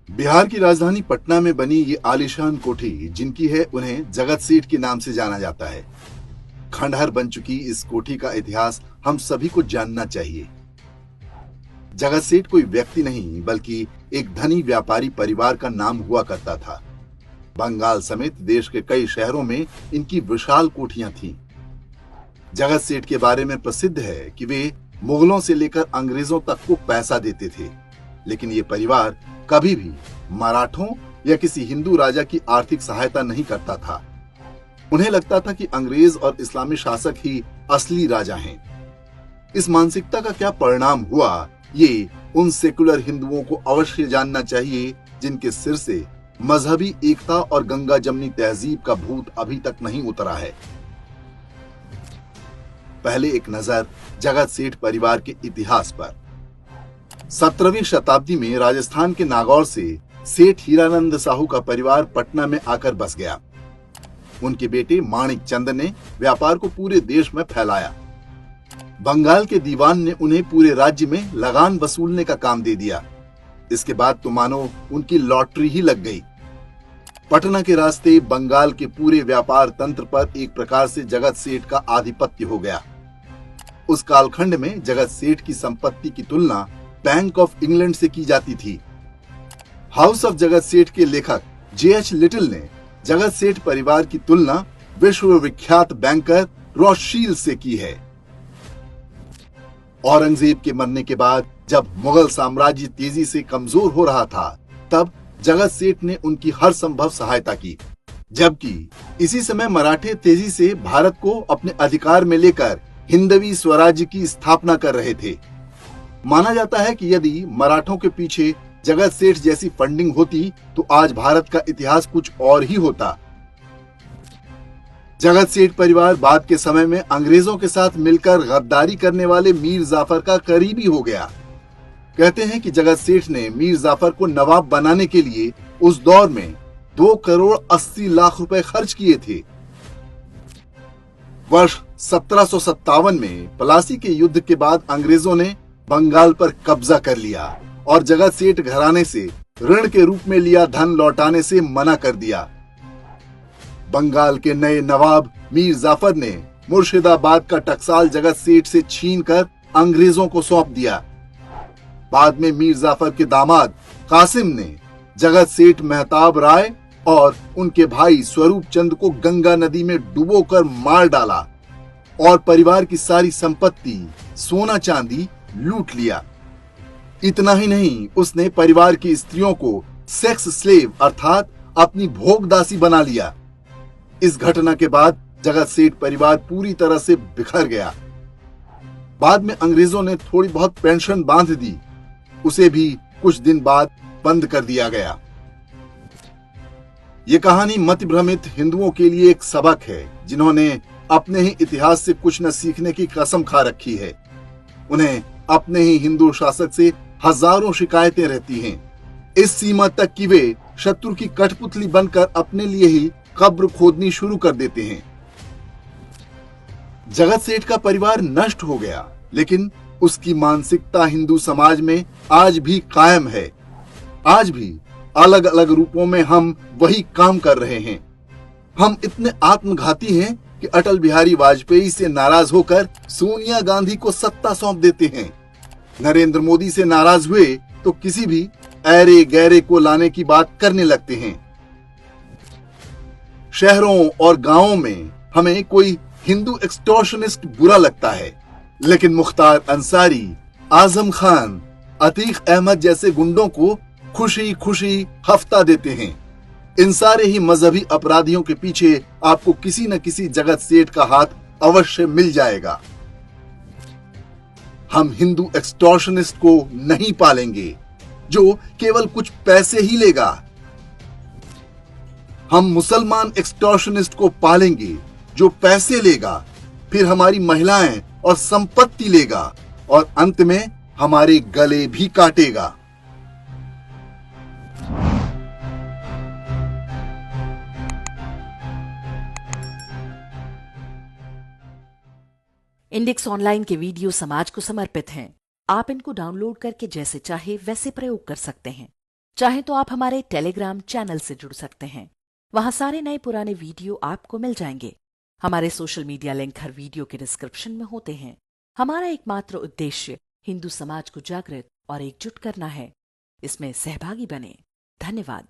बिहार की राजधानी पटना में बनी ये आलीशान कोठी जिनकी है, उन्हें जगत सेठ के नाम से जाना जाता है। खंडहर बन चुकी इस कोठी का इतिहास हम सभी को जानना चाहिए। जगत सेठ कोई व्यक्ति नहीं बल्कि एक धनी व्यापारी परिवार का नाम हुआ करता था। बंगाल समेत देश के कई शहरों में इनकी विशाल कोठियां थीं। जगत सेठ के बारे में प्रसिद्ध है कि वे मुगलों से लेकर अंग्रेजों तक को पैसा देते थे, लेकिन ये परिवार कभी भी मराठों या किसी हिंदू राजा की आर्थिक सहायता नहीं करता था। उन्हें लगता था कि अंग्रेज और इस्लामी शासक ही असली राजा हैं। इस मानसिकता का क्या परिणाम हुआ, ये उन सेकुलर हिंदुओं को अवश्य जानना चाहिए जिनके सिर से मजहबी एकता और गंगा जमनी तहजीब का भूत अभी तक नहीं उतरा है। पहले एक नजर जगत सेठ परिवार के इतिहास पर। 17वीं शताब्दी में राजस्थान के नागौर से सेठ हीरानंद साहू का परिवार पटना में आकर बस गया। उनके बेटे माणिक चंद ने व्यापार को पूरे देश में फैलाया। बंगाल के दीवान ने उन्हें पूरे राज्य में लगान वसूलने का काम दे दिया। इसके बाद तो मानो उनकी लॉटरी ही लग गई। पटना के रास्ते बंगाल के पूरे व्यापार तंत्र पर एक प्रकार से जगत सेठ का आधिपत्य हो गया। उस कालखंड में जगत सेठ की संपत्ति की तुलना बैंक ऑफ इंग्लैंड से की जाती थी। हाउस ऑफ जगत सेठ के लेखक J.H. लिटिल ने जगत सेठ परिवार की तुलना विश्व विख्यात बैंकर रॉथशील्ड से की है। औरंगजेब के मरने के बाद जब मुगल साम्राज्य तेजी से कमजोर हो रहा था, तब जगत सेठ ने उनकी हर संभव सहायता की। जबकि इसी समय मराठे तेजी से भारत को अपने अधिकार में लेकर हिंदवी स्वराज्य की स्थापना कर रहे थे। माना जाता है कि यदि मराठों के पीछे जगत सेठ जैसी फंडिंग होती तो आज भारत का इतिहास कुछ और ही होता। जगत सेठ परिवार बाद के समय में अंग्रेजों के साथ मिलकर गद्दारी करने वाले मीर जाफर का करीबी हो गया। कहते हैं कि जगत सेठ ने मीर जाफर को नवाब बनाने के लिए उस दौर में 2 करोड़ 80 लाख रुपए खर्च किए थे। वर्ष 1757 में प्लासी के युद्ध के बाद अंग्रेजों ने बंगाल पर कब्जा कर लिया और जगत सेठ घराने से ऋण के रूप में लिया धन लौटाने से मना कर दिया। बंगाल के नए नवाब मीर जाफर ने मुर्शिदाबाद का टकसाल जगत सेठ से छीनकर अंग्रेजों को सौंप दिया। बाद में मीर जाफर के दामाद कासिम ने जगत सेठ मेहताब राय और उनके भाई स्वरूप चंद को गंगा नदी में डुबोकर मार डाला और परिवार की सारी संपत्ति, सोना चांदी लूट लिया। इतना ही नहीं, उसने परिवार की स्त्रियों को सेक्स स्लेव अर्थात अपनी भोगदासी बना लिया। इस घटना के बाद जगत सेठ परिवार पूरी तरह से बिखर गया। बाद में अंग्रेजों ने थोड़ी बहुत पेंशन बांध दी, उसे भी कुछ दिन बाद बंद कर दिया गया। ये कहानी मत भ्रमित हिंदुओं के लिए एक सबक है, जिन्होंने अपने ही इतिहास से कुछ न सीखने की कसम खा रखी है। उन्हें अपने ही हिंदू शासक से हजारों शिकायतें रहती हैं, इस सीमा तक कि वे शत्रु की कठपुतली बनकर अपने लिए ही कब्र खोदनी शुरू कर देते हैं। जगत सेठ का परिवार नष्ट हो गया, लेकिन उसकी मानसिकता हिंदू समाज में आज भी कायम है। आज भी अलग अलग रूपों में हम वही काम कर रहे हैं। हम इतने आत्मघाती हैं कि अटल बिहारी वाजपेयी से नाराज होकर सोनिया गांधी को सत्ता सौंप देते हैं। नरेंद्र मोदी से नाराज हुए तो किसी भी ऐरे गैरे को लाने की बात करने लगते हैं। शहरों और गांवों में हमें कोई हिंदू एक्सटॉर्शनिस्ट बुरा लगता है, लेकिन मुख्तार अंसारी, आजम खान, अतीक अहमद जैसे गुंडों को खुशी खुशी हफ्ता देते हैं। इन सारे ही मजहबी अपराधियों के पीछे आपको किसी न किसी जगत सेठ का हाथ अवश्य मिल जाएगा। हम हिंदू एक्सटॉर्शनिस्ट को नहीं पालेंगे जो केवल कुछ पैसे ही लेगा। हम मुसलमान एक्सटॉर्शनिस्ट को पालेंगे जो पैसे लेगा, फिर हमारी महिलाएं और संपत्ति लेगा और अंत में हमारे गले भी काटेगा। इंडेक्स ऑनलाइन के वीडियो समाज को समर्पित हैं। आप इनको डाउनलोड करके जैसे चाहे वैसे प्रयोग कर सकते हैं। चाहे तो आप हमारे टेलीग्राम चैनल से जुड़ सकते हैं। वहां सारे नए पुराने वीडियो आपको मिल जाएंगे। हमारे सोशल मीडिया लिंक हर वीडियो के डिस्क्रिप्शन में होते हैं। हमारा एकमात्र उद्देश्य हिंदू समाज को जागृत और एकजुट करना है। इसमें सहभागी बने। धन्यवाद।